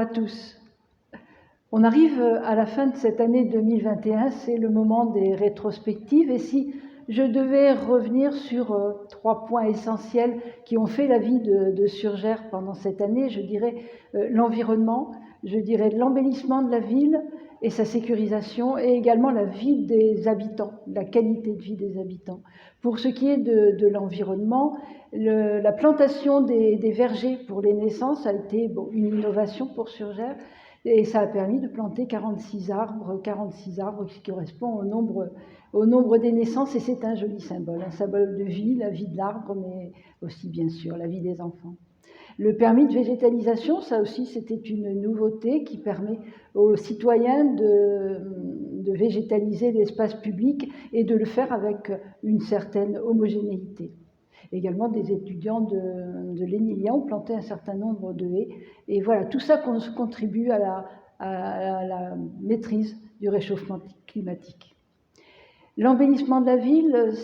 à tous. On arrive à la fin de cette année 2021, c'est le moment des rétrospectives. Et si je devais revenir sur 3 points essentiels qui ont fait la vie de Surgères pendant cette année, je dirais l'environnement, je dirais l'embellissement de la ville et sa sécurisation, et également la vie des habitants, la qualité de vie des habitants. Pour ce qui est de l'environnement, la plantation des vergers pour les naissances a été une innovation pour Surgères, et ça a permis de planter 46 arbres qui correspond au nombre des naissances, et c'est un joli symbole, un symbole de vie, la vie de l'arbre, mais aussi bien sûr la vie des enfants. Le permis de végétalisation, ça aussi c'était une nouveauté qui permet aux citoyens de végétaliser l'espace public et de le faire avec une certaine homogénéité. Également, des étudiants de l'ENILIA ont planté un certain nombre de haies. Et voilà, tout ça contribue à la maîtrise du réchauffement climatique. L'embellissement de la ville,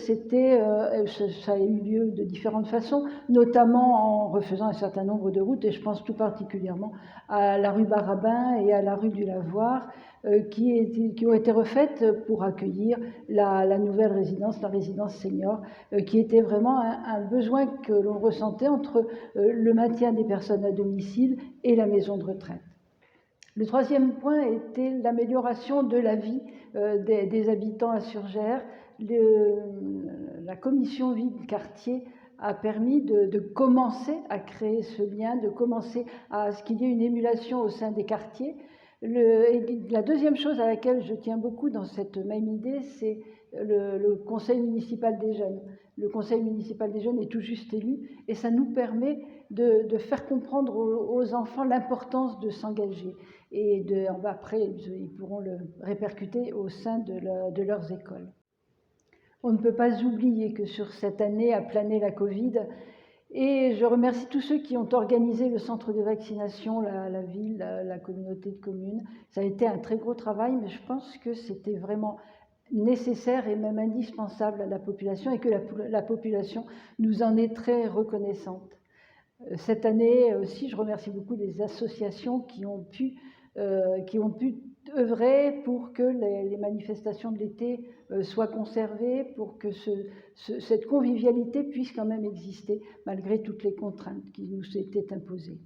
ça a eu lieu de différentes façons, notamment en refaisant un certain nombre de routes, et je pense tout particulièrement à la rue Barabin et à la rue du Lavoir, qui ont été refaites pour accueillir la nouvelle résidence, la résidence senior, qui était vraiment un besoin que l'on ressentait entre le maintien des personnes à domicile et la maison de retraite. Le troisième point était l'amélioration de la vie des habitants à Surgères. La commission vie de quartier a permis de commencer à créer ce lien, de commencer à ce qu'il y ait une émulation au sein des quartiers. La deuxième chose à laquelle je tiens beaucoup dans cette même idée, c'est le conseil municipal des jeunes. Le conseil municipal des jeunes est tout juste élu et ça nous permet de faire comprendre aux enfants l'importance de s'engager. Et après, ils pourront le répercuter au sein de leurs écoles. On ne peut pas oublier que sur cette année a plané la Covid, et je remercie tous ceux qui ont organisé le centre de vaccination, la ville, la communauté de communes. Ça a été un très gros travail, mais je pense que c'était vraiment nécessaire et même indispensable à la population, et que la population nous en est très reconnaissante. Cette année aussi, je remercie beaucoup les associations qui ont pu œuvrer pour que les manifestations de l'été soient conservées, pour que cette convivialité puisse quand même exister malgré toutes les contraintes qui nous étaient imposées.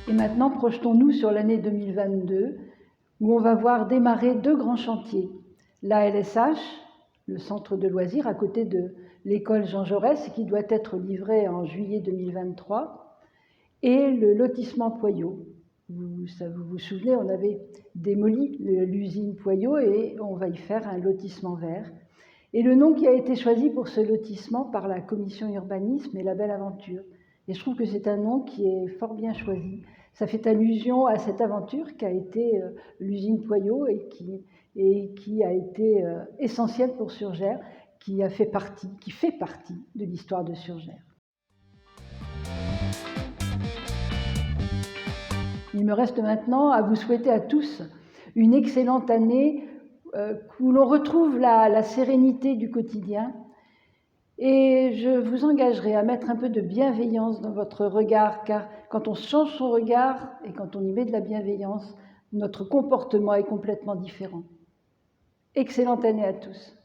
Et maintenant, projetons-nous sur l'année 2022, où on va voir démarrer 2 grands chantiers. La LSH, le centre de loisirs à côté de l'école Jean Jaurès, qui doit être livré en juillet 2023, et le lotissement Poyot. Vous vous souvenez, on avait démoli l'usine Poyot et on va y faire un lotissement vert. Et le nom qui a été choisi pour ce lotissement par la commission urbanisme est La Belle Aventure. Et je trouve que c'est un nom qui est fort bien choisi. Ça fait allusion à cette aventure qu'a été l'usine Poyot et qui a été essentielle pour Surgères, qui fait partie de l'histoire de Surgères. Il me reste maintenant à vous souhaiter à tous une excellente année où l'on retrouve la sérénité du quotidien. Et je vous engagerai à mettre un peu de bienveillance dans votre regard, car quand on change son regard et quand on y met de la bienveillance, notre comportement est complètement différent. Excellente année à tous.